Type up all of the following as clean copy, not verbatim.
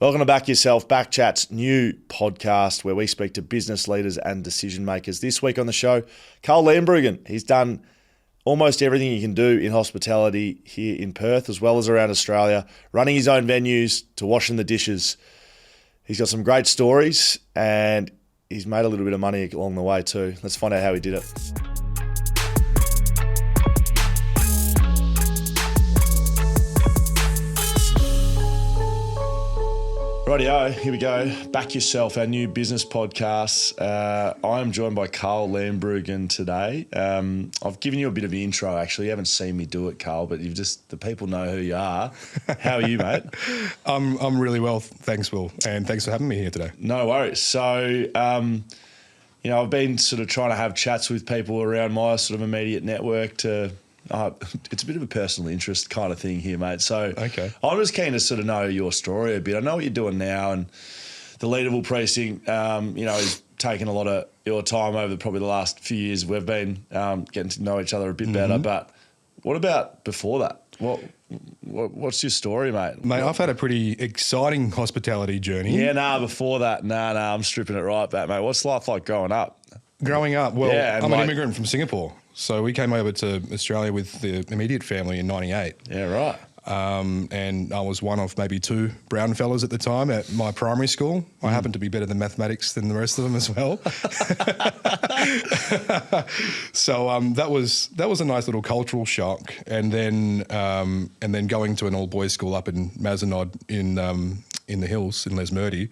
Welcome to Back Yourself, BackChat's new podcast where we speak to business leaders and decision makers. This week on the show, Carl Leembruggen. He's done almost everything you can do in hospitality here in Perth as well as around Australia, running his own venues to washing the dishes. He's got some great stories and he's made a little bit of money along the way too. Let's find out how he did it. Rightio, here we go. Back Yourself, our new business podcast. I am joined by Carl Leembruggen today. I've given you a bit of an intro, actually. You haven't seen me do it, Carl, but the people know who you are. How are you, mate? I'm really well, thanks, Will, and thanks for having me here today. No worries. So, I've been sort of trying to have chats with people around my sort of immediate network to... it's a bit of a personal interest kind of thing here, mate. So okay. I'm just keen to sort of know your story a bit. I know what you're doing now, and the Leederville precinct, is taking a lot of your time over probably the last few years. We've been getting to know each other a bit better. But what about before that? What's your story, mate? Mate, I've had a pretty exciting hospitality journey. Yeah, before that, I'm stripping it right back, mate. What's life like growing up? Growing up, I'm an immigrant from Singapore. So we came over to Australia with the immediate family in 98. Yeah, right. And I was one of maybe two brown fellas at the time at my primary school. I happened to be better than mathematics than the rest of them as well. So that was a nice little cultural shock. And then going to an all boys school up in Mazenod in the hills in Lesmurdy,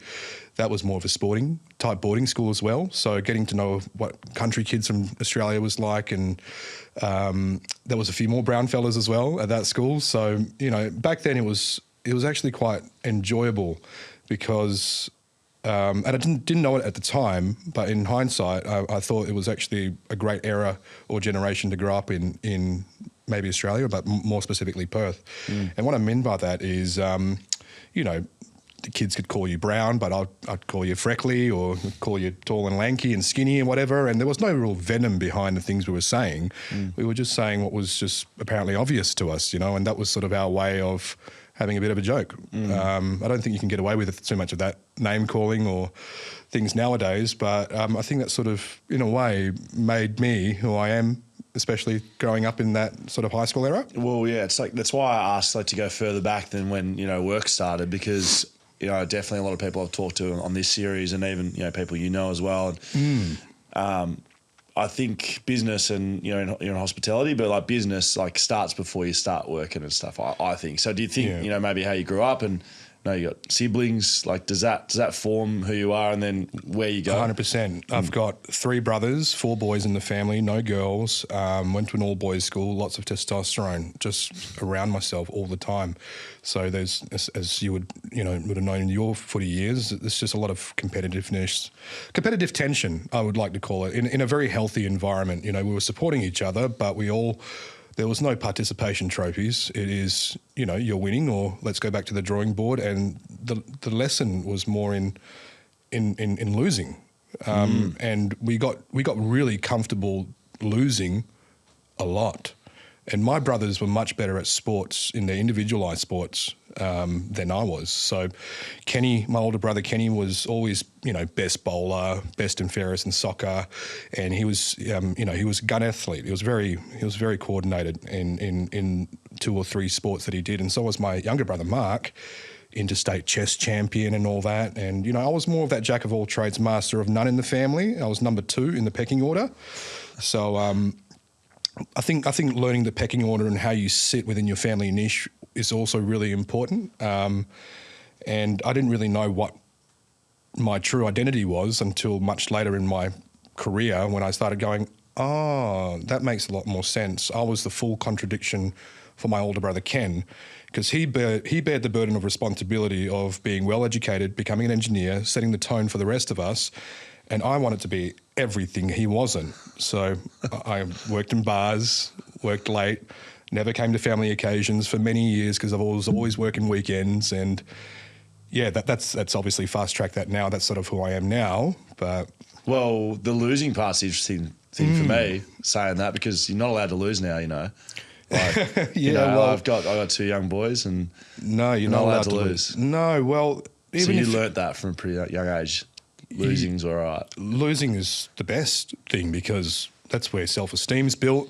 that was more of a sporting type boarding school as well. So getting to know what country kids from Australia was like, and there was a few more brown fellas as well at that school. So, back then it was actually quite enjoyable because, and I didn't know it at the time, but in hindsight, I thought it was actually a great era or generation to grow up in maybe Australia, but more specifically Perth. And what I mean by that is, the kids could call you brown, but I'd call you freckly or call you tall and lanky and skinny and whatever. And there was no real venom behind the things we were saying. We were just saying what was just apparently obvious to us, and that was sort of our way of having a bit of a joke. I don't think you can get away with too much of that name calling or things nowadays, but I think that sort of, in a way, made me who I am, especially growing up in that sort of high school era. Well, yeah, it's like that's why I asked to go further back than when work started, because definitely a lot of people I've talked to on this series, and even people as well. And I think business and you're in hospitality, but like business starts before you start working and stuff. I think so. Do you think maybe how you grew up and you got siblings? Like does that form who you are and then where you go? 100%. I've got 3 brothers, 4 boys in the family, no girls. Went to an all boys school, lots of testosterone just around myself all the time. So there's, as you would have known in your footy years, there's just a lot of competitive tension, I would like to call it, in a very healthy environment. We were supporting each other, but there was no participation trophies. It is, you're winning or let's go back to the drawing board. And the lesson was more in losing. And we got really comfortable losing a lot. And my brothers were much better at sports, in their individualised sports, than I was. So Kenny, my older brother Kenny, was always, best bowler, best and fairest in soccer. And he was, he was a gun athlete. He was very coordinated in 2 or 3 sports that he did. And so was my younger brother Mark, interstate chess champion and all that. And, I was more of that jack of all trades, master of none in the family. I was number 2 in the pecking order. So, I think learning the pecking order and how you sit within your family niche is also really important. And I didn't really know what my true identity was until much later in my career when I started going, oh, that makes a lot more sense. I was the full contradiction for my older brother Ken, because he bared the burden of responsibility of being well-educated, becoming an engineer, setting the tone for the rest of us. And I wanted to be everything he wasn't. So I worked in bars, worked late, never came to family occasions for many years because I was always working weekends. And yeah, that's obviously fast-tracked that now. That's sort of who I am now. But well, the losing part's the interesting thing for me, saying that, because you're not allowed to lose now, Like, I've got 2 young boys, and no, you're not allowed to lose. No, well, So you learnt that from a pretty young age. Losing's all right. Losing is the best thing because that's where self-esteem is built.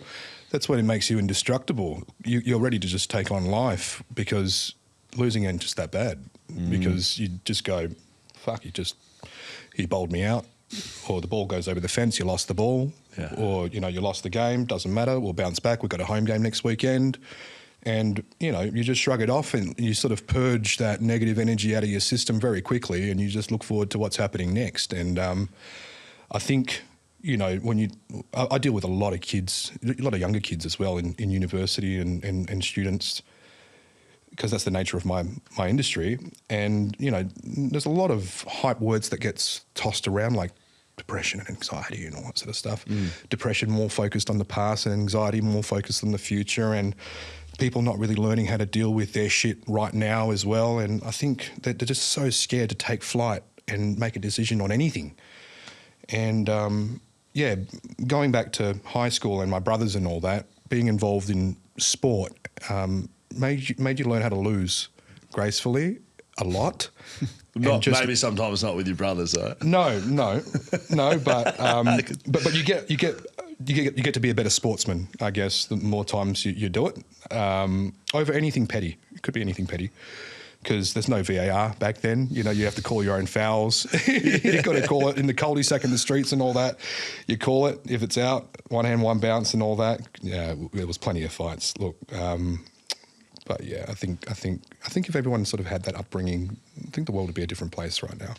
That's when it makes you indestructible. You're ready to just take on life because losing ain't just that bad. Because you just go, fuck, he bowled me out, or the ball goes over the fence, you lost the ball, or, you lost the game, doesn't matter, we'll bounce back, we've got a home game next weekend. And, you just shrug it off and you sort of purge that negative energy out of your system very quickly and you just look forward to what's happening next. And I think, I deal with a lot of kids, a lot of younger kids as well in university and students, because that's the nature of my industry. And, there's a lot of hype words that gets tossed around like depression and anxiety and all that sort of stuff. Depression more focused on the past and anxiety more focused on the future, and people not really learning how to deal with their shit right now as well. And I think that they're just so scared to take flight and make a decision on anything. And, going back to high school and my brothers and all that, being involved in sport made you learn how to lose gracefully a lot. Maybe sometimes not with your brothers, though. No, but you get to be a better sportsman, I guess, the more times you do it, over anything petty. It could be anything petty, because there's no VAR back then. You have to call your own fouls. You've got to call it in the cul-de-sac in the streets and all that. You call it. If it's out, one hand, one bounce and all that. Yeah, there was plenty of fights. Look, but yeah, I think if everyone sort of had that upbringing, I think the world would be a different place right now.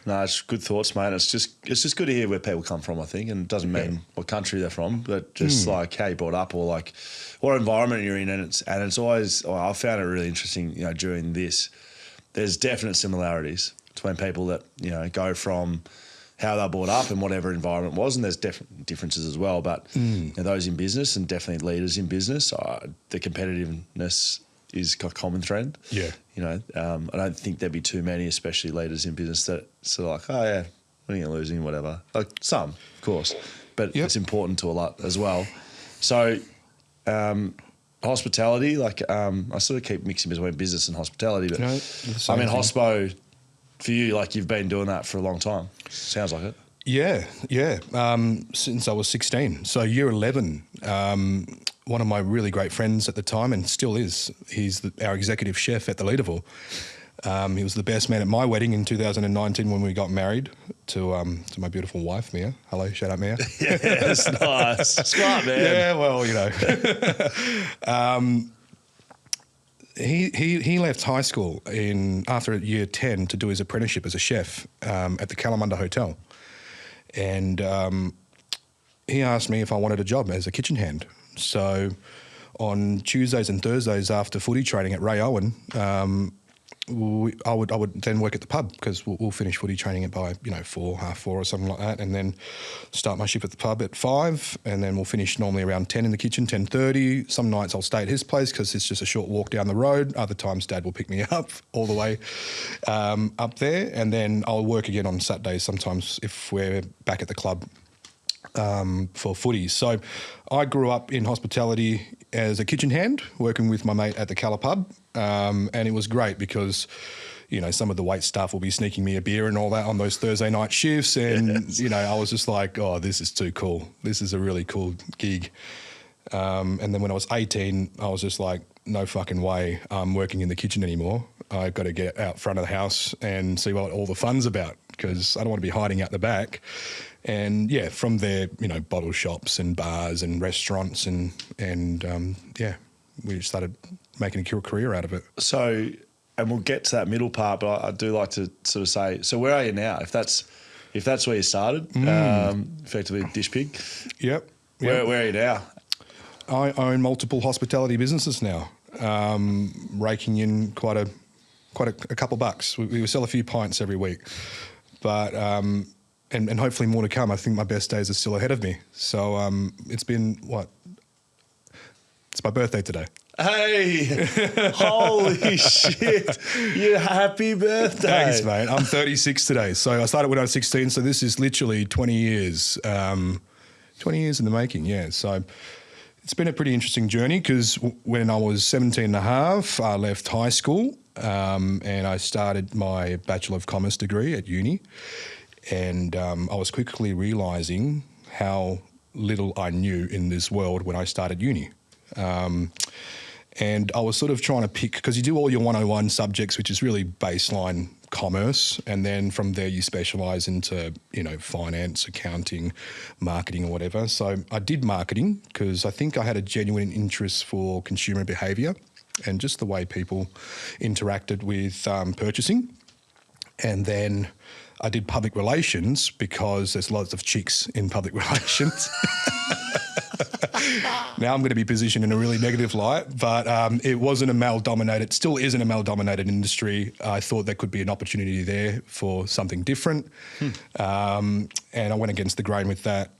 No, it's good thoughts, mate. It's just good to hear where people come from, I think, and it doesn't mean what country they're from, but just like how you brought up or like what environment you're in, and it's always. I found it really interesting, during this. There's definite similarities between people that go from how they're brought up and whatever environment was, and there's definite differences as well. But those in business and definitely leaders in business, the competitiveness is a common trend. Yeah. I don't think there'd be too many, especially leaders in business, that sort of like, oh yeah, winning and losing, whatever. Like some, of course, but it's important to a lot as well. So hospitality, like I sort of keep mixing between business and hospitality, but hospo for you, like you've been doing that for a long time. Sounds like it. Yeah. Since I was 16. So year 11, one of my really great friends at the time, and still is, he's our executive chef at the Leembruggen. He was the best man at my wedding in 2019 when we got married to my beautiful wife, Mia. Hello, shout out, Mia. Yeah, that's nice. Smart, man. Yeah, well, He left high school after year 10 to do his apprenticeship as a chef at the Kalamunda Hotel. And he asked me if I wanted a job as a kitchen hand. So on Tuesdays and Thursdays after footy training at Ray Owen, I would then work at the pub, because we'll finish footy training by 4, half 4 or something like that, and then start my shift at the pub at 5, and then we'll finish normally around 10 in the kitchen, 10:30. Some nights I'll stay at his place because it's just a short walk down the road. Other times Dad will pick me up all the way up there, and then I'll work again on Saturdays sometimes if we're back at the club for footy. So I grew up in hospitality as a kitchen hand, working with my mate at the Cala pub, and it was great because some of the wait staff will be sneaking me a beer and all that on those Thursday night shifts, and I was just like, oh, this is too cool. This is a really cool gig. And then when I was 18, I was just like, no fucking way I'm working in the kitchen anymore. I've got to get out front of the house and see what all the fun's about, because I don't want to be hiding out the back. And yeah, from there, bottle shops and bars and restaurants and we started making a career out of it. So, and we'll get to that middle part, but I do like to sort of say, so where are you now? If that's where you started, effectively Dish Pig. Yep. Where are you now? I own multiple hospitality businesses now, raking in quite a couple bucks. We sell a few pints every week, but and hopefully more to come. I think my best days are still ahead of me. So it's been it's my birthday today. Hey, holy shit. You happy birthday. Thanks, mate. I'm 36 today. So I started when I was 16. So this is literally 20 years. 20 years in the making, yeah. So it's been a pretty interesting journey, because when I was 17 and a half, I left high school and I started my Bachelor of Commerce degree at uni. And I was quickly realising how little I knew in this world when I started uni. And I was sort of trying to pick, because you do all your 101 subjects, which is really baseline commerce, and then from there you specialise into, finance, accounting, marketing or whatever. So I did marketing because I think I had a genuine interest for consumer behaviour and just the way people interacted with purchasing. And then I did public relations because there's lots of chicks in public relations. Now I'm going to be positioned in a really negative light, but it wasn't a male-dominated, still isn't a male-dominated industry. I thought there could be an opportunity there for something different, and I went against the grain with that.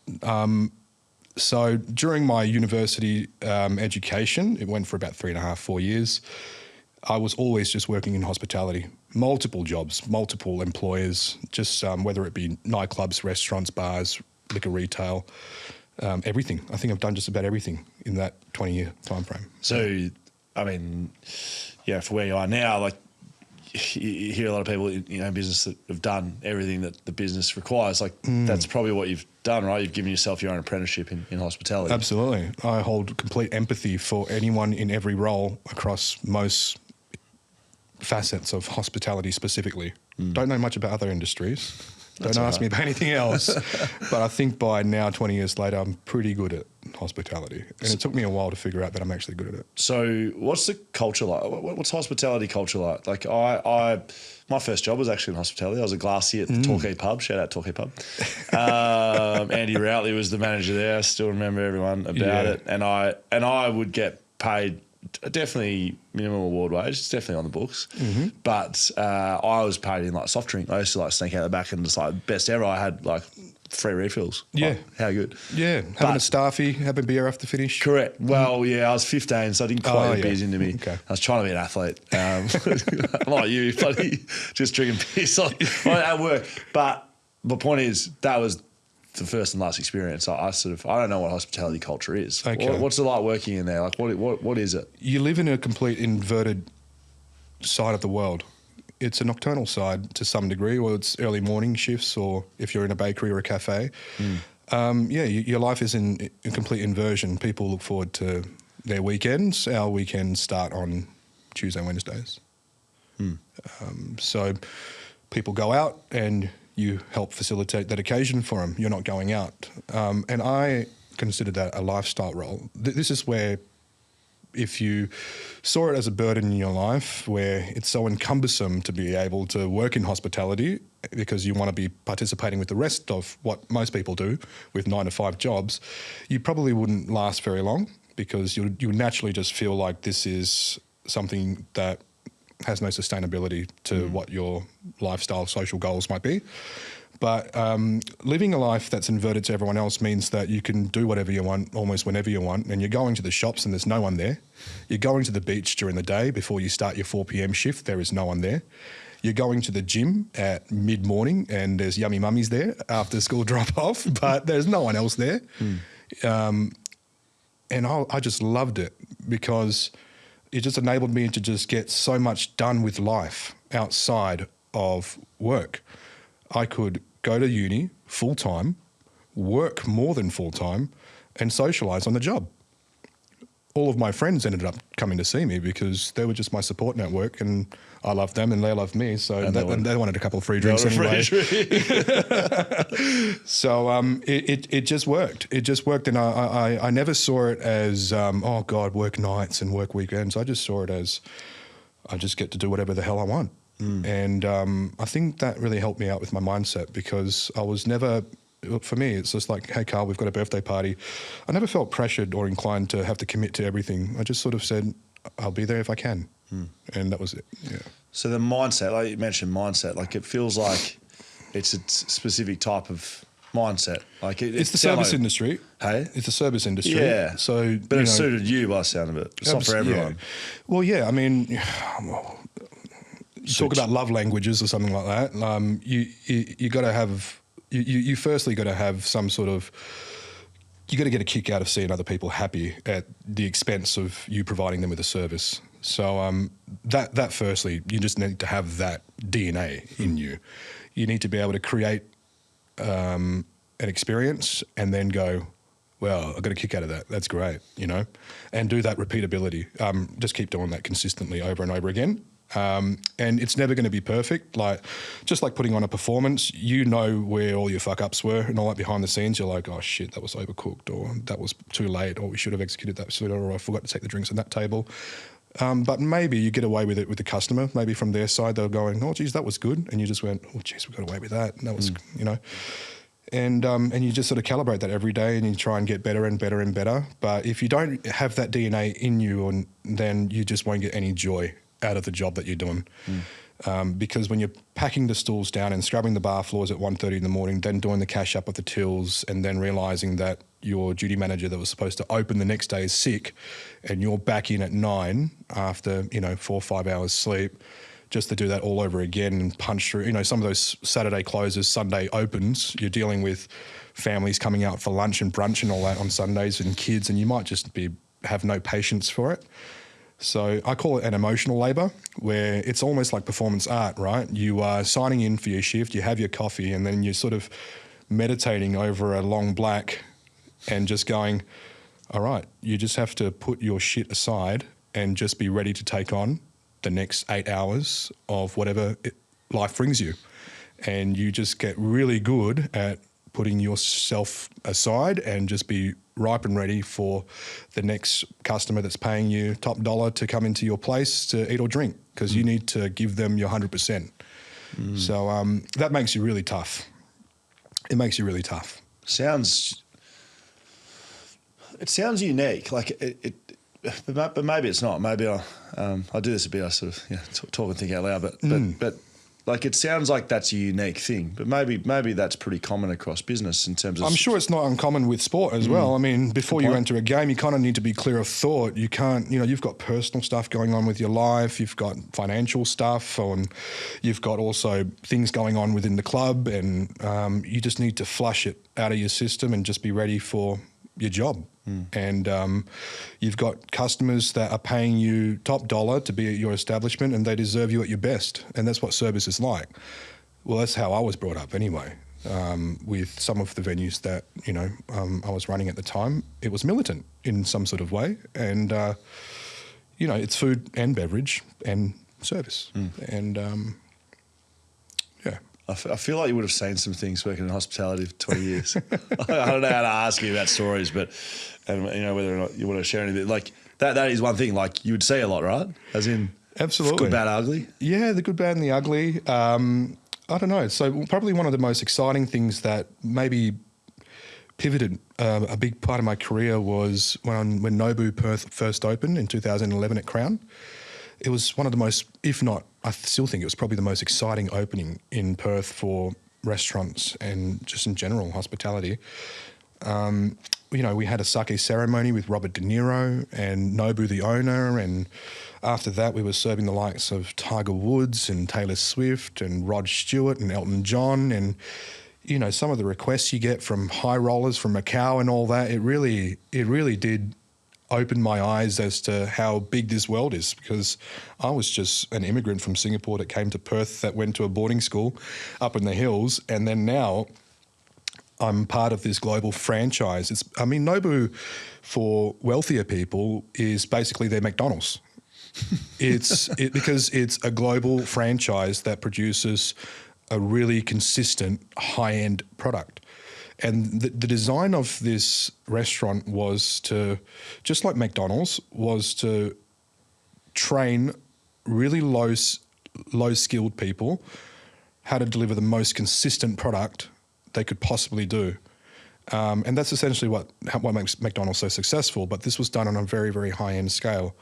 So during my university education, it went for about 3.5, 4 years, I was always just working in hospitality, multiple jobs, multiple employers, just whether it be nightclubs, restaurants, bars, liquor retail, everything. I think I've done just about everything in that 20-year time frame. So, I mean, for where you are now, like you hear a lot of people in business that have done everything that the business requires. Like that's probably what you've done, right? You've given yourself your own apprenticeship in hospitality. Absolutely. I hold complete empathy for anyone in every role across most facets of hospitality specifically. Don't know much about other industries. Don't ask me about anything else. But I think by now, 20 years later, I'm pretty good at hospitality. And it took me a while to figure out that I'm actually good at it. So what's the culture like? What's hospitality culture like? Like my first job was actually in hospitality. I was a glassy at the Torquay pub. Shout out Torquay pub. Andy Routley was the manager there. I still remember everyone about it. And I would get paid definitely minimum award wage. It's definitely on the books. But I was paid in like soft drink. I used to like sneak out the back and just like best ever. I had like free refills. Yeah. Like, how good. Yeah. Having a staffy, having beer after finish. Correct. Well, I was 15, so I didn't quite get beers into me. Okay. I was trying to be an athlete. Like you, bloody just drinking piss at work. But the point is, that was the first and last experience. I don't know what hospitality culture is. Okay. What's it like working in there? Like what is it? You live in a complete inverted side of the world. It's a nocturnal side to some degree, or it's early morning shifts, or if you're in a bakery or a cafe. Your life is in a complete inversion. People look forward to their weekends. Our weekends start on Tuesday, Wednesdays. So people go out and you help facilitate that occasion for them. You're not going out. And I consider that a lifestyle role. This is where, if you saw it as a burden in your life, where it's so encumbersome to be able to work in hospitality because you want to be participating with the rest of what most people do with 9-to-5 jobs, you probably wouldn't last very long, because you naturally just feel like this is something that has no sustainability to what your lifestyle, social goals might be. But living a life that's inverted to everyone else means that you can do whatever you want, almost whenever you want, and you're going to the shops and there's no one there. You're going to the beach during the day before you start your 4 p.m. shift, there is no one there. You're going to the gym at mid-morning and there's yummy mummies there after school drop-off, but there's no one else there. And I just loved it, because it just enabled me to just get so much done with life outside of work. I could go to uni full-time, work more than full-time, and socialise on the job. All of my friends ended up coming to see me because they were just my support network, and I loved them and they loved me. So and they wanted a couple of free drinks anyway. So it just worked. It just worked, and I never saw it as oh God, work nights and work weekends. I just saw it as I just get to do whatever the hell I want. And I think that really helped me out with my mindset, because I was never. For me, it's just like, hey, Carl, we've got a birthday party. I never felt pressured or inclined to have to commit to everything. I just sort of said, I'll be there if I can. And that was it, yeah. So the mindset, like you mentioned mindset, like it feels like it's a specific type of mindset. Like it's the service industry. Hey? It's the service industry. Yeah. So, but it suited you by the sound of it. It's not for everyone. Yeah. Well, yeah, I mean... You talk about love languages or something like that. You got to have... You firstly got to have some sort of, you got to get a kick out of seeing other people happy at the expense of you providing them with a service. So that firstly, you just need to have that DNA in you. You need to be able to create an experience and then go, well, I got a kick out of that. That's great, you know, and do that repeatability. Just keep doing that consistently over and over again. And it's never going to be perfect. Just like putting on a performance, you know where all your fuck ups were and all that behind the scenes. You're like, oh shit, that was overcooked, or that was too late, or we should have executed that sooner, or I forgot to take the drinks on that table. But maybe you get away with it with the customer. Maybe from their side, they're going, oh geez, that was good. And you just went, oh geez, we got away with that. And that was, you know, and you just sort of calibrate that every day and you try and get better and better and better. But if you don't have that DNA in you, then you just won't get any joy out of the job that you're doing. Because when you're packing the stools down and scrubbing the bar floors at 1:30 in the morning, then doing the cash up of the tills, and then realising that your duty manager that was supposed to open the next day is sick, and you're back in at 9 after, you know, 4 or 5 hours sleep, just to do that all over again and punch through, you know, some of those Saturday closes, Sunday opens, you're dealing with families coming out for lunch and brunch and all that on Sundays and kids, and you might just have no patience for it. So I call it an emotional labour, where it's almost like performance art, right? You are signing in for your shift, you have your coffee, and then you're sort of meditating over a long black and just going, all right, you just have to put your shit aside and just be ready to take on the next 8 hours of whatever life brings you. And you just get really good at putting yourself aside and just be ripe and ready for the next customer that's paying you top dollar to come into your place to eat or drink, because you need to give them your 100%. So that makes you really tough. It makes you really tough. It sounds unique, but maybe it's not. Maybe I do this a bit. I sort of talk and think out loud, but like it sounds like that's a unique thing. But maybe that's pretty common across business in terms of. I'm sure it's not uncommon with sport as well. I mean, before you enter a game, you kind of need to be clear of thought. You can't, you know, you've got personal stuff going on with your life. You've got financial stuff, and you've got also things going on within the club, and you just need to flush it out of your system and just be ready for your job. And you've got customers that are paying you top dollar to be at your establishment, and they deserve you at your best. And that's what service is like. Well, that's how I was brought up anyway. With some of the venues that, you know, I was running at the time, it was militant in some sort of way. And, you know, it's food and beverage and service. And, yeah. I feel like you would have seen some things working in hospitality for 20 years. I don't know how to ask you about stories, but, and you know, whether or not you want to share anything. Like, that is one thing, like, you would see a lot, right? As in, absolutely, good, bad, ugly? Yeah, the good, bad and the ugly. I don't know. So probably one of the most exciting things that maybe pivoted a big part of my career was when Nobu Perth first opened in 2011 at Crown. It was one of the most, if not, I still think it was probably the most exciting opening in Perth for restaurants and just in general hospitality. You know, we had a sake ceremony with Robert De Niro and Nobu, the owner, and after that we were serving the likes of Tiger Woods and Taylor Swift and Rod Stewart and Elton John, and you know, some of the requests you get from high rollers from Macau and all that. It really did open my eyes as to how big this world is, because I was just an immigrant from Singapore that came to Perth, that went to a boarding school up in the hills, and then now I'm part of this global franchise. Nobu for wealthier people is basically their McDonald's. Because it's a global franchise that produces a really consistent high-end product. And the design of this restaurant was to, just like McDonald's, was to train really low-skilled people how to deliver the most consistent product they could possibly do. And that's essentially what makes McDonald's so successful. But this was done on a very, very high-end scale.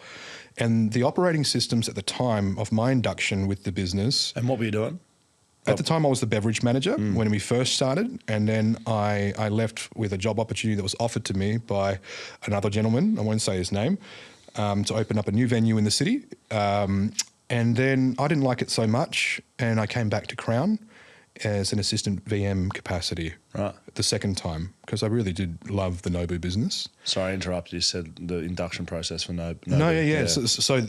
And the operating systems at the time of my induction with the business... And what were you doing? At the time, I was the beverage manager when we first started, and then I left with a job opportunity that was offered to me by another gentleman, I won't say his name, to open up a new venue in the city. And then I didn't like it so much, and I came back to Crown, as an assistant VM capacity. Right. The second time, because I really did love the Nobu business. Sorry, I interrupted. You said the induction process for Nobu. No, yeah. So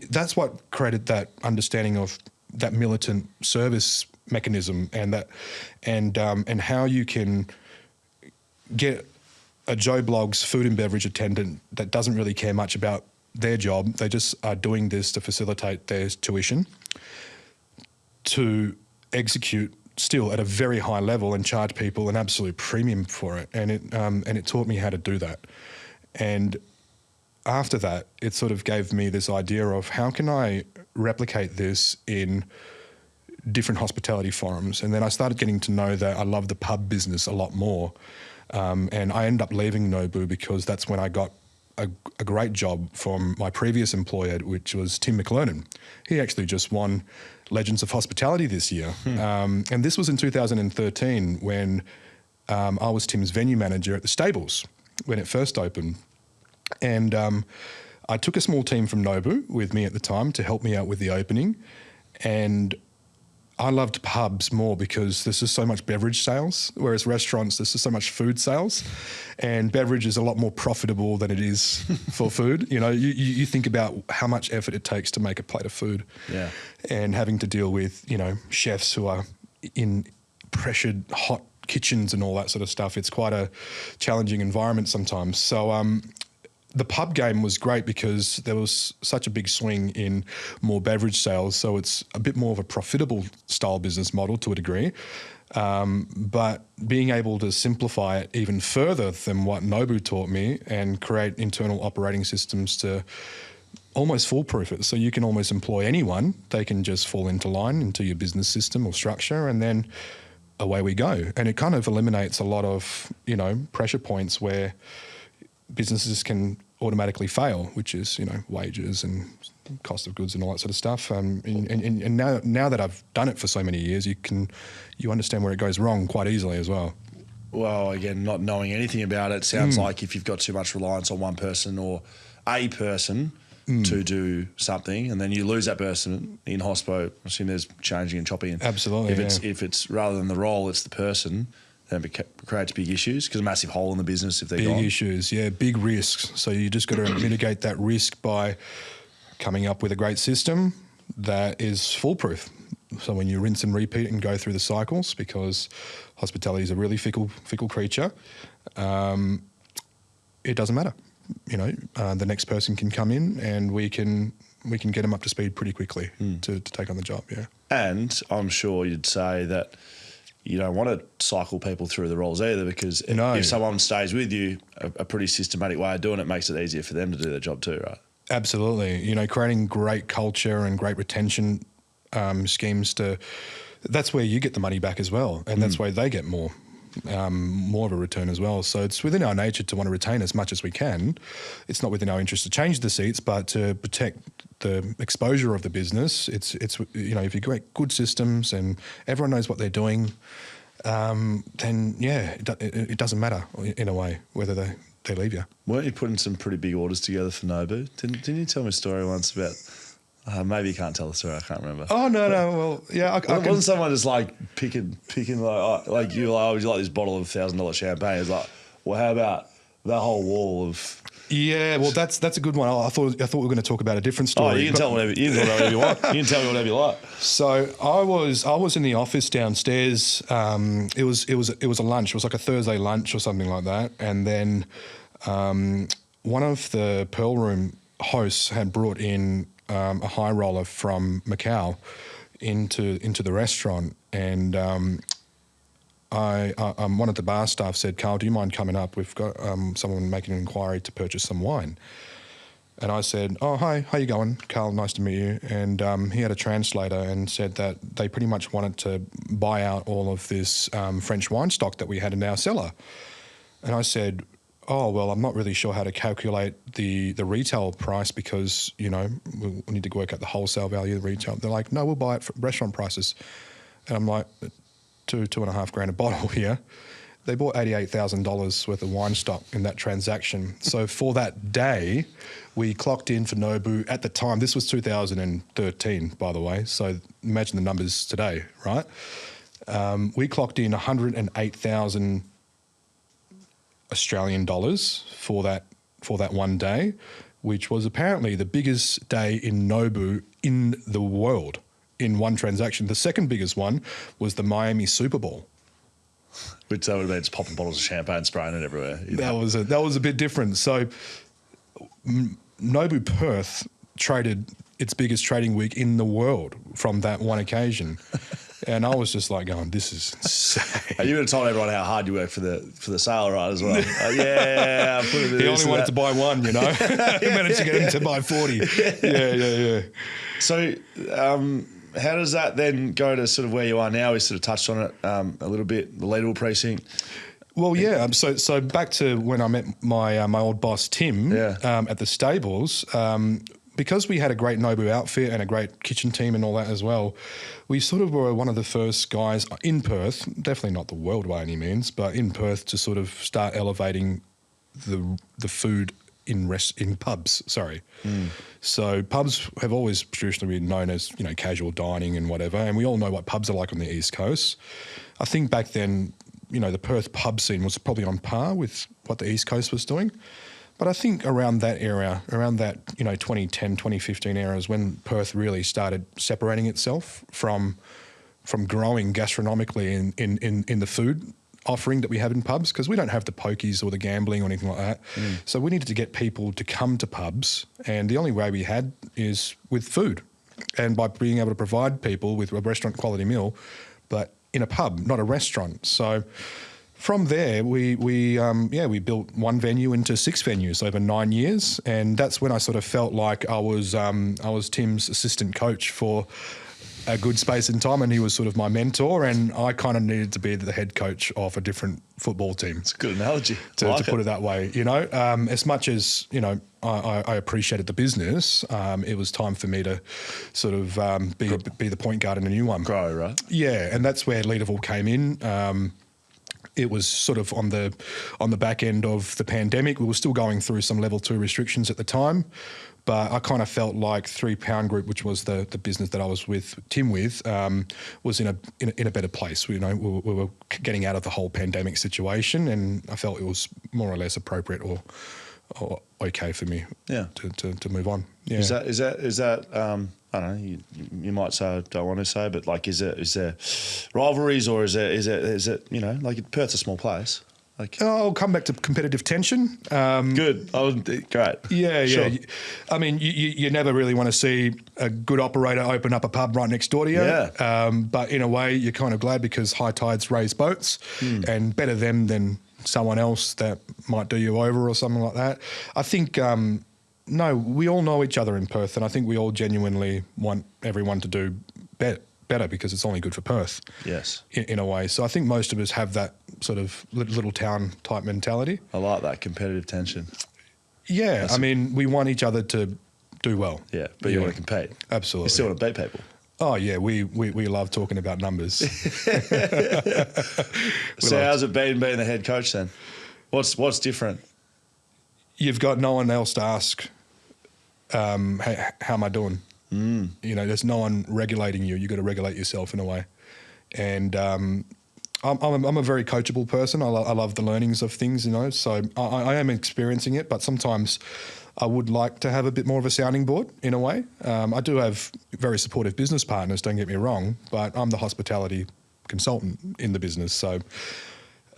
that's what created that understanding of that militant service mechanism, and how you can get a Joe Blogs food and beverage attendant that doesn't really care much about their job. They just are doing this to facilitate their tuition, to execute still at a very high level and charge people an absolute premium for it. And it taught me how to do that. And after that, it sort of gave me this idea of how can I replicate this in different hospitality forums. And then I started getting to know that I love the pub business a lot more. And I ended up leaving Nobu because that's when I got a great job from my previous employer, which was Tim McLernan. He actually just won Legends of Hospitality this year. And this was in 2013 when I was Tim's venue manager at the Stables when it first opened. And I took a small team from Nobu with me at the time to help me out with the opening. And I loved pubs more because there's just so much beverage sales, whereas restaurants, there's just so much food sales. And beverage is a lot more profitable than it is for food. You know, you think about how much effort it takes to make a plate of food. Yeah. And having to deal with, you know, chefs who are in pressured hot kitchens and all that sort of stuff. It's quite a challenging environment sometimes. So the pub game was great because there was such a big swing in more beverage sales. So it's a bit more of a profitable style business model to a degree. But being able to simplify it even further than what Nobu taught me and create internal operating systems to almost foolproof it. So you can almost employ anyone. They can just fall into line into your business system or structure, and then away we go. And it kind of eliminates a lot of, you know, pressure points where businesses can automatically fail, which is, you know, wages and cost of goods and all that sort of stuff. And now that I've done it for so many years, you understand where it goes wrong quite easily as well. Well, again, not knowing anything about it sounds like if you've got too much reliance on one person or a person to do something, and then you lose that person in hospo, I assume there's changing and chopping. Absolutely. If it's rather than the role, it's the person, then it creates big issues because a massive hole in the business if they're gone. Big issues, yeah, big risks. So you just got to mitigate that risk by coming up with a great system that is foolproof. So when you rinse and repeat and go through the cycles, because hospitality is a really fickle creature, it doesn't matter. You know, the next person can come in and we can get them up to speed pretty quickly to take on the job, yeah. And I'm sure you'd say that you don't want to cycle people through the roles either, because if someone stays with you, a pretty systematic way of doing it makes it easier for them to do their job too, right? Absolutely. You know, creating great culture and great retention schemes that's where you get the money back as well, and that's where they get more of a return as well. So it's within our nature to want to retain as much as we can. It's not within our interest to change the seats, but to protect the exposure of the business. It's you know, if you create good systems and everyone knows what they're doing, then yeah, it doesn't matter in a way whether they leave you. Weren't you putting some pretty big orders together for Nobu? Didn't you tell me a story once about? Maybe you can't tell the story. I can't remember. Oh no! Well, yeah. Wasn't someone just like picking like you like, would you like this bottle of $1,000 champagne? It's like, well, how about that whole wall of? Yeah, well, that's a good one. I thought we were going to talk about a different story. Oh, you can tell whatever you want. You can tell me whatever you like. So I was in the office downstairs. It was a lunch. It was like a Thursday lunch or something like that. And then one of the Pearl Room hosts had brought in a high roller from Macau into the restaurant, and one of the bar staff said, "Carl, do you mind coming up? We've got someone making an inquiry to purchase some wine." And I said, "Oh, hi, how you going, Carl? Nice to meet you." And he had a translator and said that they pretty much wanted to buy out all of this French wine stock that we had in our cellar. And I said, "Oh, well, I'm not really sure how to calculate the retail price because, you know, we need to work out the wholesale value of the retail." They're like, "No, we'll buy it for restaurant prices." And I'm like, $2,500 a bottle here. They bought $88,000 worth of wine stock in that transaction. So for that day, we clocked in for Nobu at the time. This was 2013, by the way. So imagine the numbers today, right? We clocked in 108,000 Australian dollars for that one day, which was apparently the biggest day in Nobu in the world in one transaction. The second biggest one was the Miami Super Bowl. Which that would have been just popping bottles of champagne, spraying it everywhere. That was a bit different. So Nobu Perth traded its biggest trading week in the world from that one occasion. And I was just like going, this is insane. And you would have told everyone how hard you worked for the sale, right, as well. Yeah, I put it in he only wanted to buy one, you know. He managed to get him to buy 40. Yeah. So how does that then go to sort of where you are now? We sort of touched on it a little bit, the Leadable precinct. Well, yeah. So back to when I met my my old boss, Tim, at the stables, because we had a great Nobu outfit and a great kitchen team and all that as well, we sort of were one of the first guys in Perth, definitely not the world by any means, but in Perth to sort of start elevating the food in pubs, sorry. So pubs have always traditionally been known as, you know, casual dining and whatever, and we all know what pubs are like on the East Coast. I think back then, you know, the Perth pub scene was probably on par with what the East Coast was doing. But I think around that era, around that, you know, 2010, 2015 era is when Perth really started separating itself from growing gastronomically in the food offering that we have in pubs, because we don't have the pokies or the gambling or anything like that. So we needed to get people to come to pubs, and the only way we had is with food, and by being able to provide people with a restaurant quality meal, but in a pub, not a restaurant. So from there, we built one venue into 6 venues over 9 years, and that's when I sort of felt like I was Tim's assistant coach for a good space in time, and he was sort of my mentor, and I kind of needed to be the head coach of a different football team. It's a good analogy. To put it that way, you know. As much as, you know, I appreciated the business, it was time for me to sort of be the point guard in a new one. Grow, right? Yeah, and that's where Leadable came in. It was sort of on the back end of the pandemic. We were still going through some level 2 restrictions at the time, but I kind of felt like 3 Pound Group, which was the business that I was with Tim with, was in a better place. You know, we were getting out of the whole pandemic situation, and I felt it was more or less appropriate or okay for me to move on. Yeah. Is that I don't know, you might say I don't want to say, but like is there rivalries, or is it you know, like Perth's a small place? Like, I'll come back to competitive tension. Good. Great. Yeah, sure. yeah. I mean, you never really want to see a good operator open up a pub right next door to you. Yeah. But in a way, you're kind of glad, because high tides raise boats, and better them than someone else that might do you over or something like that. I think, no, we all know each other in Perth, and I think we all genuinely want everyone to do better, because it's only good for Perth. Yes. In a way. So I think most of us have that sort of little town type mentality. I like that competitive tension. Yeah. I mean, we want each other to do well. Yeah, but you want to compete. Absolutely. You still want to beat people. Oh, yeah. We love talking about numbers. So how's it been being the head coach then? What's different? You've got no one else to ask, hey, how am I doing? You know, there's no one regulating you. You've got to regulate yourself in a way. And I'm a very coachable person. I love the learnings of things, you know, so I am experiencing it, but sometimes I would like to have a bit more of a sounding board in a way. I do have very supportive business partners, don't get me wrong, but I'm the hospitality consultant in the business. So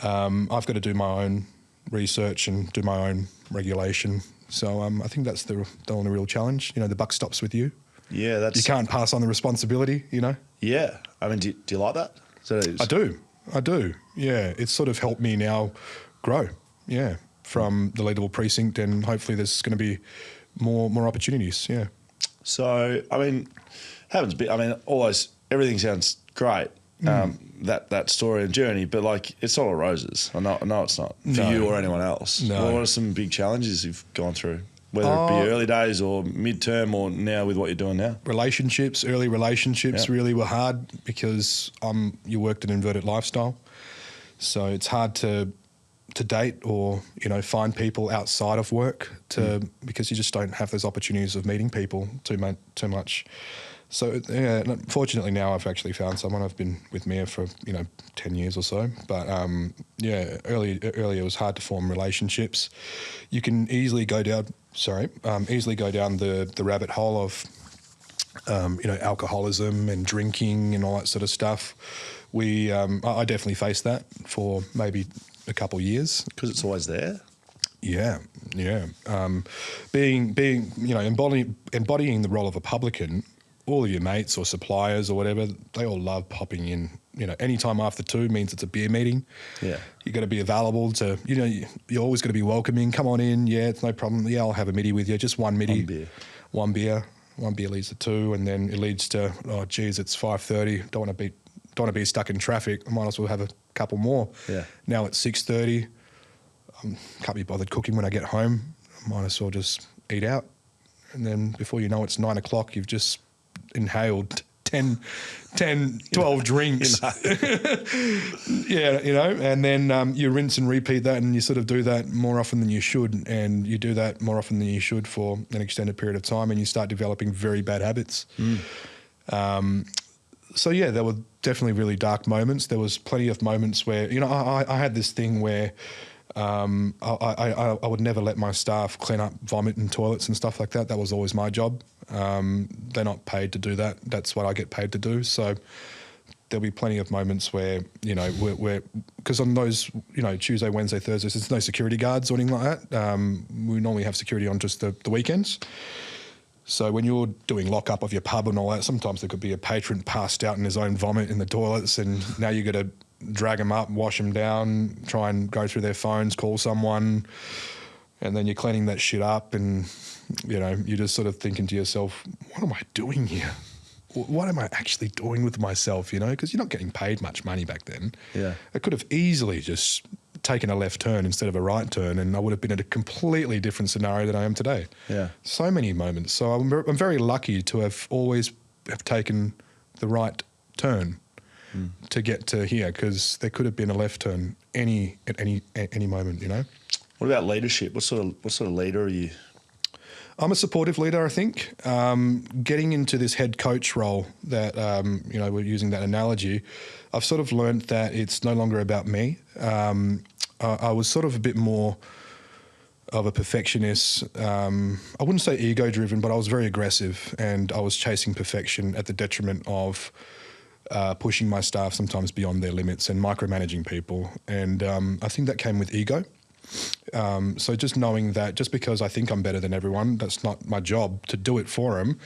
I've got to do my own research and do my own regulation. So I think that's the only real challenge. You know, the buck stops with you. Yeah, you can't pass on the responsibility, you know? Yeah. I mean, do you like that? I do. Yeah. It's sort of helped me now grow. Yeah. From the Leadable precinct, and hopefully there's going to be more opportunities. Yeah. So, I mean, everything sounds great. That story and journey, but like, it's not all roses. I know it's not for you or anyone else. No. What are some big challenges you've gone through? Whether it be early days or mid-term, or now with what you're doing now? Early relationships really were hard, because you worked an inverted lifestyle. So it's hard to date or, find people outside of work because you just don't have those opportunities of meeting people too much. So, yeah, fortunately now I've actually found someone. I've been with Mia for, 10 years or so. But, earlier it was hard to form relationships. You can easily go down the rabbit hole of, alcoholism and drinking and all that sort of stuff. I definitely faced that for maybe a couple of years. Because it's always there? Yeah. Being embodying the role of a publican, all of your mates or suppliers or whatever, they all love popping in. Any time after 2 means it's a beer meeting. Yeah. You got to be available to, you're always going to be welcoming. Come on in. Yeah, it's no problem. Yeah, I'll have a middy with you. Just one middy. One beer. One beer leads to 2, and then it leads to, oh, geez, it's 5:30. Don't want to be stuck in traffic. I might as well have a couple more. Yeah. Now it's 6:30. Can't be bothered cooking when I get home. I might as well just eat out. And then before you know it's 9 o'clock, you've just inhaled 10, 12 drinks. Yeah, and then you rinse and repeat that, and you sort of do that more often than you should, and you do that more often than you should for an extended period of time, and you start developing very bad habits. So, yeah, there were definitely really dark moments. There was plenty of moments where, I had this thing where I would never let my staff clean up vomit in toilets and stuff like that. That was always my job. They're not paid to do that. That's what I get paid to do. So there'll be plenty of moments where, because on those, Tuesday, Wednesday, Thursdays, there's no security guards or anything like that. We normally have security on just the weekends. So when you're doing lock-up of your pub and all that, sometimes there could be a patron passed out in his own vomit in the toilets, and now you got to drag them up, wash them down, try and go through their phones, call someone, and then you're cleaning that shit up, and, you're just sort of thinking to yourself, what am I doing here? What am I actually doing with myself, Because you're not getting paid much money back then. Yeah. I could have easily just taken a left turn instead of a right turn, and I would have been in a completely different scenario than I am today. Yeah. So many moments. So I'm very lucky to have always taken the right turn to get to here, because there could have been a left turn at any moment, What about leadership? What sort of leader are you? I'm a supportive leader, I think. Getting into this head coach role that, we're using that analogy, I've sort of learned that it's no longer about me. I was sort of a bit more of a perfectionist. I wouldn't say ego-driven, but I was very aggressive, and I was chasing perfection at the detriment of pushing my staff sometimes beyond their limits and micromanaging people. And I think that came with ego. So just knowing that just because I think I'm better than everyone, that's not my job to do it for them.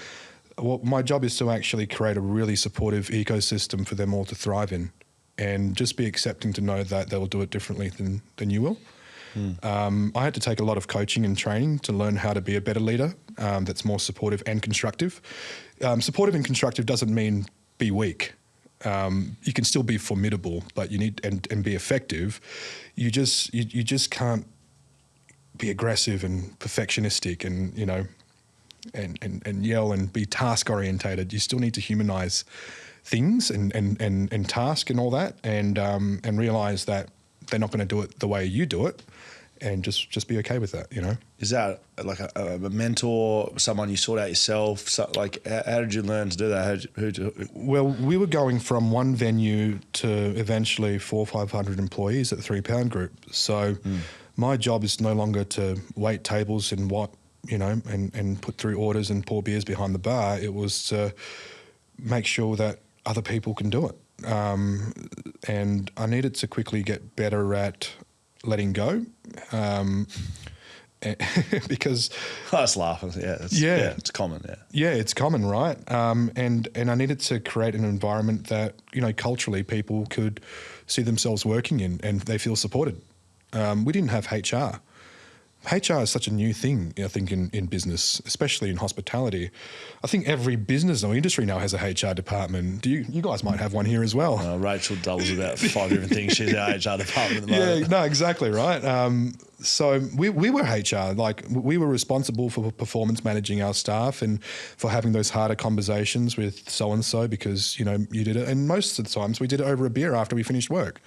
Well, my job is to actually create a really supportive ecosystem for them all to thrive in, and just be accepting to know that they'll do it differently than you will. I had to take a lot of coaching and training to learn how to be a better leader that's more supportive and constructive. Supportive and constructive doesn't mean be weak. You can still be formidable, but you need and be effective. You just can't be aggressive and perfectionistic and and yell and be task orientated. You still need to humanize things and task and all that, and realize that they're not going to do it the way you do it, and just be okay with that. Is that like a mentor, someone you sort out yourself? So, how did you learn to do that? Well, we were going from one venue to eventually 400 or 500 employees at the 3 Pound Group. So my job is no longer to wait tables and and put through orders and pour beers behind the bar. It was to make sure that other people can do it. And I needed to quickly get better at letting go. Because I was laughing. Yeah, it's common. Yeah, it's common, right? And I needed to create an environment that culturally people could see themselves working in, and they feel supported. We didn't have HR. HR is such a new thing, I think, in business, especially in hospitality. I think every business or industry now has a HR department. You guys might have one here as well. Rachel doubles about 5 different things. She's our HR department at the moment. Yeah, no, exactly right. So we were HR, like we were responsible for performance managing our staff and for having those harder conversations with so-and-so because, you know, you did it. And most of the times we did it over a beer after we finished work.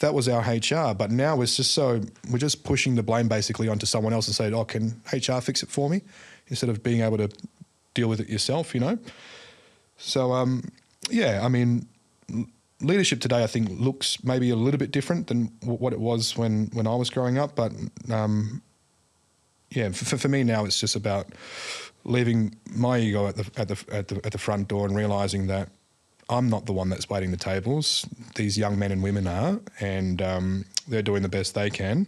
That was our HR. But now it's just we're just pushing the blame basically onto someone else and saying, oh, can HR fix it for me? Instead of being able to deal with it yourself, you know? So, yeah, I mean, leadership today, I think, looks maybe a little bit different than what it was when I was growing up. But yeah, for me now, it's just about leaving my ego at the front door and realising that I'm not the one that's waiting the tables. These young men and women are, and they're doing the best they can.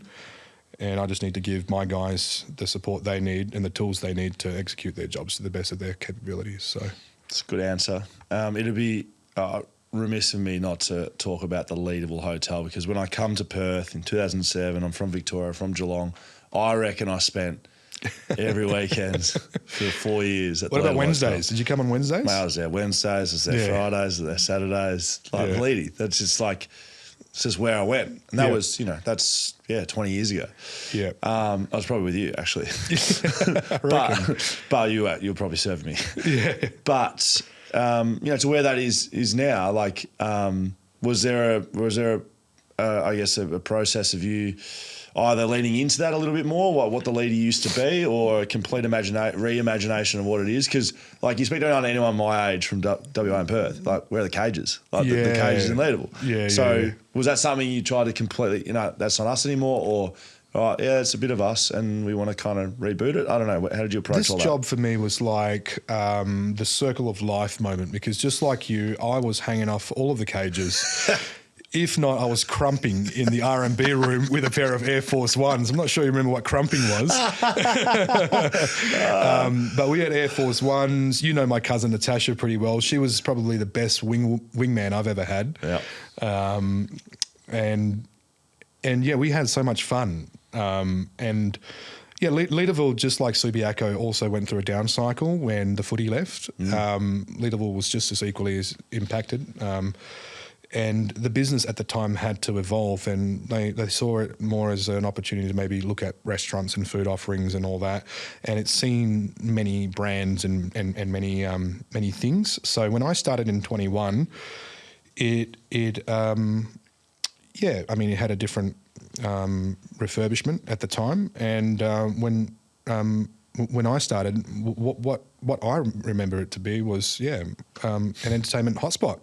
And I just need to give my guys the support they need and the tools they need to execute their jobs to the best of their capabilities. So it's a good answer. It'll be remiss of me not to talk about the Leembruggen Hotel, because when I come to Perth in 2007, I'm from Victoria, from Geelong, I reckon I spent every weekend for 4 years at the Leembruggen Hotel. What about Wednesdays? Did you come on Wednesdays? Mate, I was there Wednesdays, I was there Fridays, I was there Saturdays. Like Leedy, that's just like, it's just where I went. And that was, you know, that's, 20 years ago. Yeah. I was probably with you, actually. but you were probably serving me. Yeah. But, you know, to where that is now, like, was there I guess a process of you either leaning into that a little bit more, what the leader used to be, or a complete reimagination of what it is? Because, like, you speak to anyone my age from WA and Perth, like, where are the cages? Like, the cages in Leembruggen. Yeah. So was that something you tried to completely, you know, that's not us anymore, or it's a bit of us and we want to kind of reboot it? I don't know. How did you approach all that? This job for me was like the circle of life moment, because just like you, I was hanging off all of the cages. If not, I was crumping in the R&B room with a pair of Air Force Ones. I'm not sure you remember what crumping was. But we had Air Force Ones. You know my cousin Natasha pretty well. She was probably the best wingman I've ever had. Yeah. And yeah, we had so much fun. And yeah, Leederville, just like Subiaco, also went through a down cycle when the footy left. Leederville was just as equally as impacted. And the business at the time had to evolve, and they saw it more as an opportunity to maybe look at restaurants and food offerings and all that. And it's seen many brands and many things. So when I started in 21, it had a different refurbishment at the time. And when I started, what I remember it to be was an entertainment hotspot.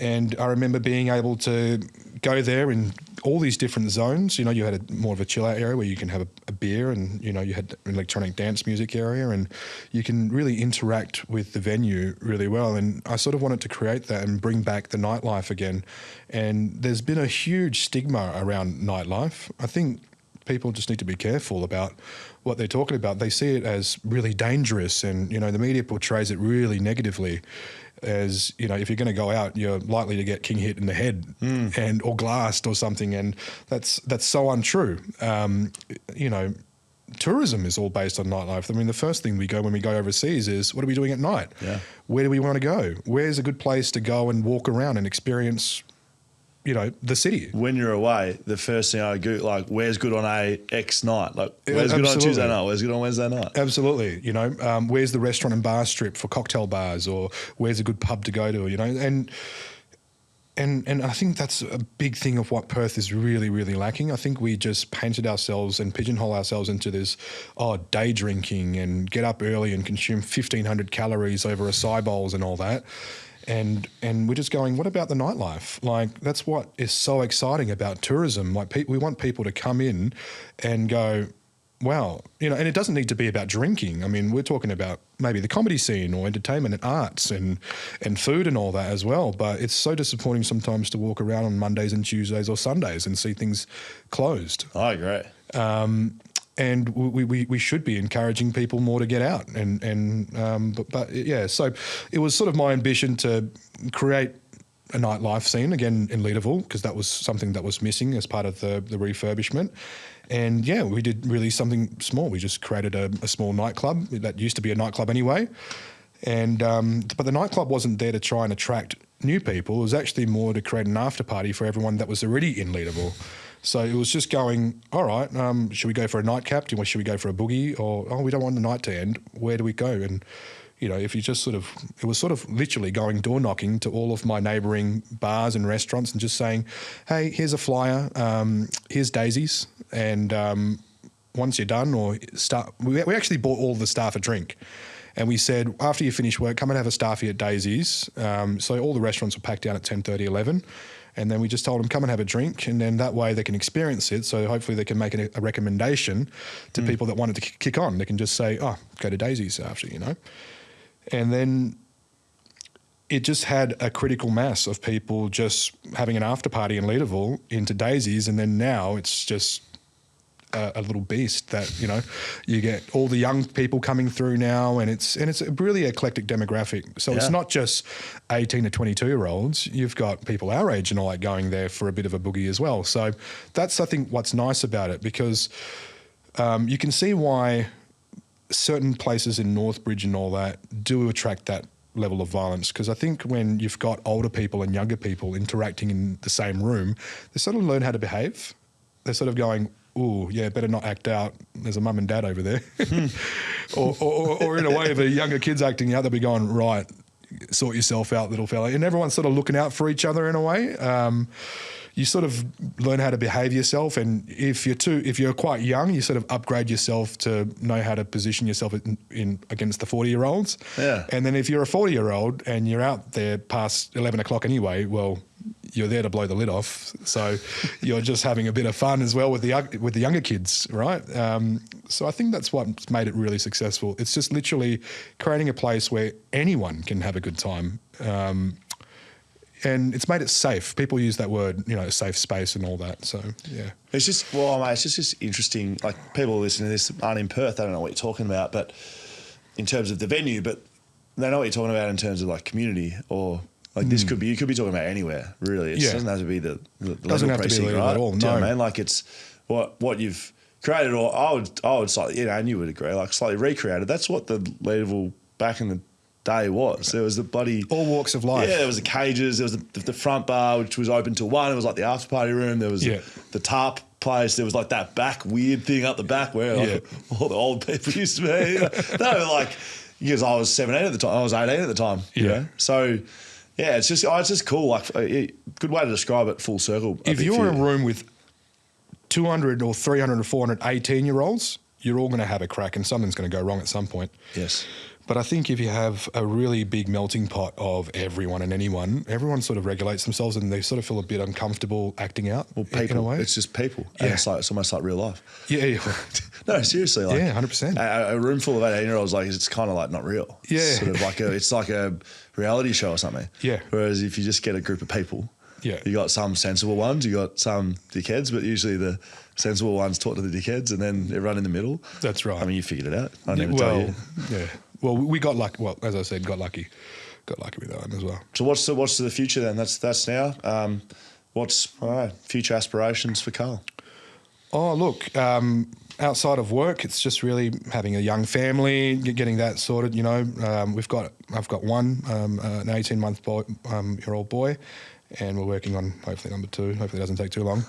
And I remember being able to go there in all these different zones. You know, you had more of a chill out area where you can have a beer, and, you know, you had an electronic dance music area, and you can really interact with the venue really well. And I sort of wanted to create that and bring back the nightlife again. And there's been a huge stigma around nightlife. I think people just need to be careful about what they're talking about. They see it as really dangerous, and, you know, the media portrays it really negatively. As, you know, if you're going to go out, you're likely to get king hit in the head or glassed or something, and that's so untrue. You know, tourism is all based on nightlife. I mean, the first thing we go when we go overseas is, what are we doing at night? Yeah. Where do we want to go? Where's a good place to go and walk around and experience, you know, the city? When you're away, the first thing I go, like, where's good on a X night? Like, where's good on Tuesday night? Where's good on Wednesday night? Absolutely. You know, where's the restaurant and bar strip for cocktail bars, or where's a good pub to go to, you know? And I think that's a big thing of what Perth is really, really lacking. I think we just painted ourselves and pigeonhole ourselves into this, day drinking and get up early and consume 1,500 calories over acai bowls and all that. And we're just going, what about the nightlife? Like, that's what is so exciting about tourism. Like, we want people to come in and go, wow, you know, and it doesn't need to be about drinking. I mean, we're talking about maybe the comedy scene or entertainment and arts and food and all that as well. But it's so disappointing sometimes to walk around on Mondays and Tuesdays or Sundays and see things closed. I agree. And we should be encouraging people more to get out. But yeah, so it was sort of my ambition to create a nightlife scene again in Leederville, because that was something that was missing as part of the refurbishment. And yeah, we did really something small. We just created a small nightclub that used to be a nightclub anyway. And but the nightclub wasn't there to try and attract new people. It was actually more to create an after party for everyone that was already in Leederville. So it was just going, all right, should we go for a nightcap? Should we go for a boogie? Or, oh, we don't want the night to end. Where do we go? And, you know, if you just it was sort of literally going door knocking to all of my neighbouring bars and restaurants and just saying, hey, here's a flyer, here's Daisy's. And once you're done we actually bought all the staff a drink. And we said, after you finish work, come and have a staffy at Daisy's. So all the restaurants were packed down at 10:30, 11. And then we just told them, come and have a drink. And then that way they can experience it. So hopefully they can make a recommendation to people that wanted to kick on. They can just say, oh, go to Daisy's after, you know. And then it just had a critical mass of people just having an after party in Leederville into Daisy's. And then now it's just a little beast that, you know, you get all the young people coming through now, and it's a really eclectic demographic. So it's not just 18 to 22-year-olds. You've got people our age and all that going there for a bit of a boogie as well. So that's, I think, what's nice about it, because you can see why certain places in Northbridge and all that do attract that level of violence, because I think when you've got older people and younger people interacting in the same room, they sort of learn how to behave. They're sort of going, ooh, yeah, better not act out. There's a mum and dad over there. or in a way, if a younger kid's acting out, they'll be going, right, sort yourself out, little fella. And everyone's sort of looking out for each other in a way. You sort of learn how to behave yourself. And if you're quite young, you sort of upgrade yourself to know how to position yourself in against the 40-year-olds. Yeah. And then if you're a 40-year-old and you're out there past 11 o'clock anyway, well, you're there to blow the lid off. So you're just having a bit of fun as well with the younger kids, right? So I think that's what's made it really successful. It's just literally creating a place where anyone can have a good time. And it's made it safe. People use that word, you know, safe space and all that. So, yeah. It's just, well, mate, it's just interesting. Like, people listening to this aren't in Perth. They don't know what you're talking about, but in terms of the venue, but they know what you're talking about in terms of like community or like this could be, you could be talking about anywhere, really. It doesn't have to be the doesn't have to be legal right? at all. Do you know what I mean? Like, it's what you've created, or I would slightly, you know, and you would agree, like slightly recreated. That's what the Leederville back in the day was. There was the bloody all walks of life. Yeah, there was the cages. There was the front bar, which was open till 1. It was like the after party room. There was the tarp place. There was like that back weird thing up the back where like, all the old people used to be. You know? They were like, because I was 17 at the time. I was 18 at the time. Yeah. You know? So yeah, it's just cool. Like, good way to describe it. Full circle. If you're in a room with 200 or 300 or 400 18-year-olds, you're all going to have a crack, and something's going to go wrong at some point. Yes. But I think if you have a really big melting pot of everyone and anyone, everyone sort of regulates themselves and they sort of feel a bit uncomfortable acting out. Well, people, in a way. It's just people. Yeah. And it's almost like real life. Yeah. No, seriously. Like, 100%. A room full of 18-year-olds, like, it's kind of like not real. Yeah. It's sort of like it's like a reality show or something. Yeah. Whereas if you just get a group of people, you got some sensible ones, you got some dickheads, but usually the sensible ones talk to the dickheads and then everyone in the middle. That's right. I mean, you figured it out. I never tell you. Yeah. Well, we got lucky. Well, as I said, got lucky with that one as well. So what's the future then? That's now. What's future aspirations for Carl? Oh, look, outside of work, it's just really having a young family, getting that sorted. You know, I've got one, an 18-month-year-old boy, and we're working on hopefully number 2. Hopefully it doesn't take too long.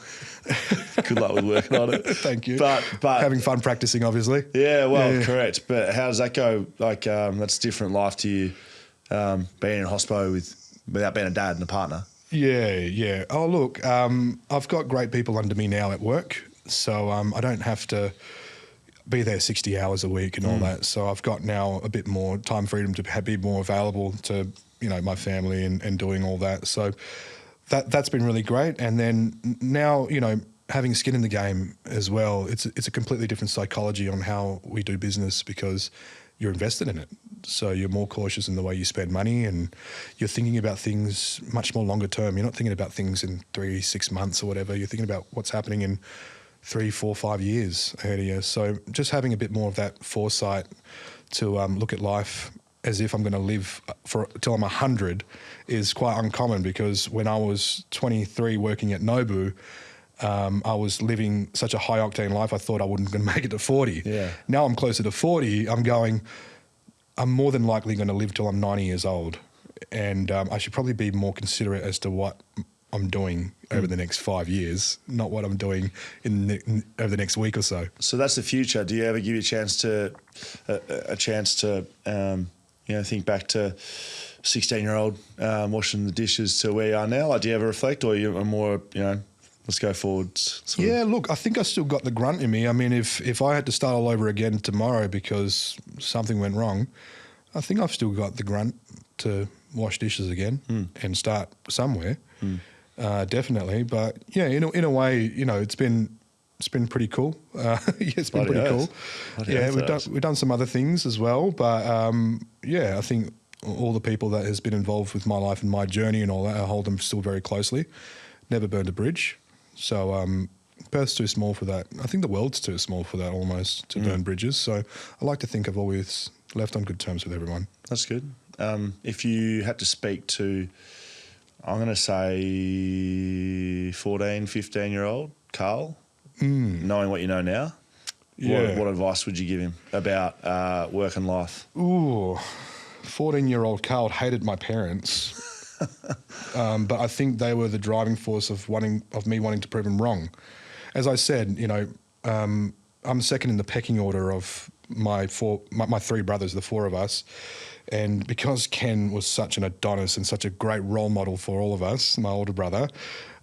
Good luck with working on it. Thank you. But having fun practicing, obviously. Yeah, well, correct. But how does that go? Like, that's a different life to you being in hospo without being a dad and a partner. Yeah. Oh, look, I've got great people under me now at work, so I don't have to be there 60 hours a week and all that. So I've got now a bit more time freedom to be more available to, you know, my family and doing all that. So that's been really great. And then now, you know, having skin in the game as well, it's a completely different psychology on how we do business because you're invested in it. So you're more cautious in the way you spend money and you're thinking about things much more longer term. You're not thinking about things in 3-6 months or whatever. You're thinking about what's happening in 3, 4, 5 years ahead of you. So just having a bit more of that foresight to look at life as if I'm going to live till I'm 100 is quite uncommon, because when I was 23 working at Nobu, I was living such a high octane life I thought I wasn't going to make it to 40. Yeah. Now I'm closer to 40, I'm more than likely going to live till I'm 90 years old. and I should probably be more considerate as to what I'm doing over the next 5 years, not what I'm doing over the next week or so. So that's the future. Do you ever give you a chance to think back to 16-year-old washing the dishes to where you are now? Like, do you ever reflect, or you are more, let's go forwards? Yeah, look, I think I still got the grunt in me. I mean, if I had to start all over again tomorrow because something went wrong, I think I've still got the grunt to wash dishes again and start somewhere. Definitely. But yeah, in a way, it's been pretty cool. It's been pretty cool. Yeah, we've done some other things as well, but I think all the people that has been involved with my life and my journey and all that, I hold them still very closely. Never burned a bridge. So Perth's too small for that. I think the world's too small for that almost to burn bridges. So I like to think I've always left on good terms with everyone. That's good. If you had to speak to, I'm going to say 14, 15-year-old Carl, knowing what you know now, what advice would you give him about work and life? Ooh, 14-year-old Carl hated my parents, but I think they were the driving force of me wanting to prove him wrong. As I said, I'm second in the pecking order of my three brothers, the four of us. And because Ken was such an Adonis and such a great role model for all of us, my older brother,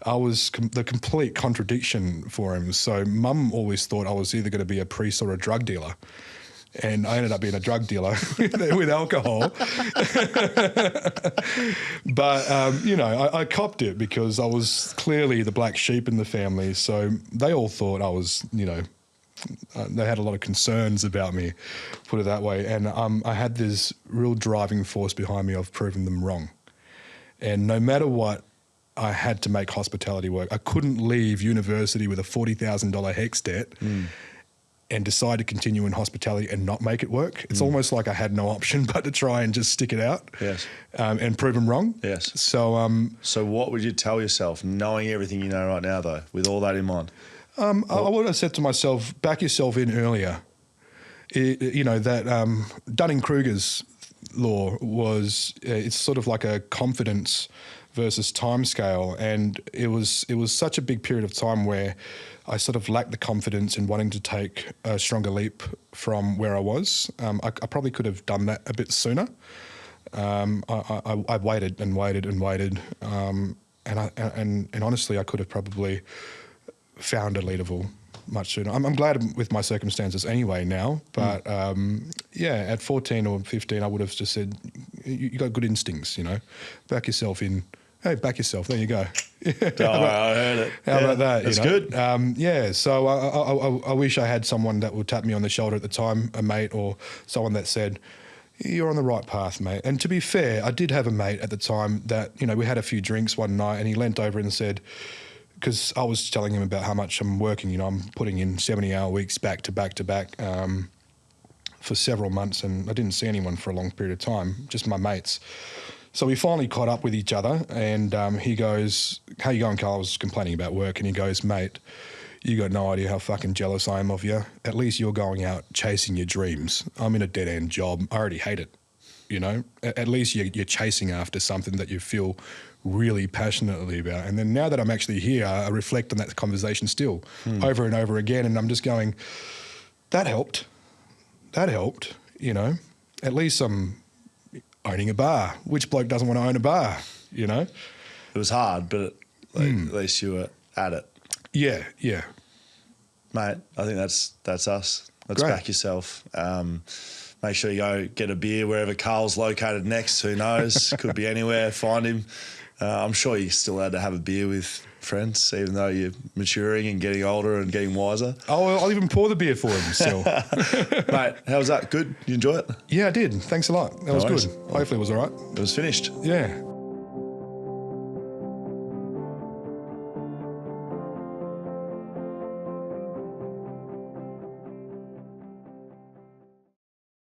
I was the complete contradiction for him. So Mum always thought I was either going to be a priest or a drug dealer. And I ended up being a drug dealer with alcohol. But, I copped it because I was clearly the black sheep in the family. So they all thought I was, they had a lot of concerns about me, put it that way. And I had this real driving force behind me of proving them wrong. And no matter what, I had to make hospitality work. I couldn't leave university with a $40,000 HECS debt and decide to continue in hospitality and not make it work. It's almost like I had no option but to try and just stick it out and prove them wrong. Yes. So what would you tell yourself, knowing everything you know right now, though, with all that in mind? I would have said to myself, back yourself in earlier. That Dunning-Kruger's law was, it's sort of like a confidence versus time scale. And it was such a big period of time where I sort of lacked the confidence in wanting to take a stronger leap from where I was. I probably could have done that a bit sooner. I waited and waited and waited. And honestly, I could have probably found a leaderville much sooner. I'm glad with my circumstances anyway now, but at 14 or 15, I would have just said, you got good instincts, back yourself in. Hey, back yourself. There you go. I heard it. How about that? That's good. So I wish I had someone that would tap me on the shoulder at the time, a mate or someone that said, you're on the right path, mate. And to be fair, I did have a mate at the time that, we had a few drinks one night and he leant over and said, because I was telling him about how much I'm working, I'm putting in 70-hour weeks back to back to back for several months, and I didn't see anyone for a long period of time, just my mates. So we finally caught up with each other, and he goes, how you going, Carl? I was complaining about work, and he goes, mate, you got no idea how fucking jealous I am of you. At least you're going out chasing your dreams. I'm in a dead-end job. I already hate it, At least you're chasing after something that you feel really passionately about. And then now that I'm actually here, I reflect on that conversation still over and over again, and I'm just going, that helped. At least I'm owning a bar. Which bloke doesn't want to own a bar, It was hard, but at least you were at it. Yeah. Mate, I think that's us. Let's Great. back yourself. Make sure you go get a beer wherever Carl's located next. Who knows? Could be anywhere. Find him. I'm sure you're still allowed to have a beer with friends, even though you're maturing and getting older and getting wiser. Oh, I'll even pour the beer for him still. Mate, how was that? Good? You enjoy it? Yeah, I did. Thanks a lot. That was worries. good. Hopefully it was all right. It was finished. Yeah.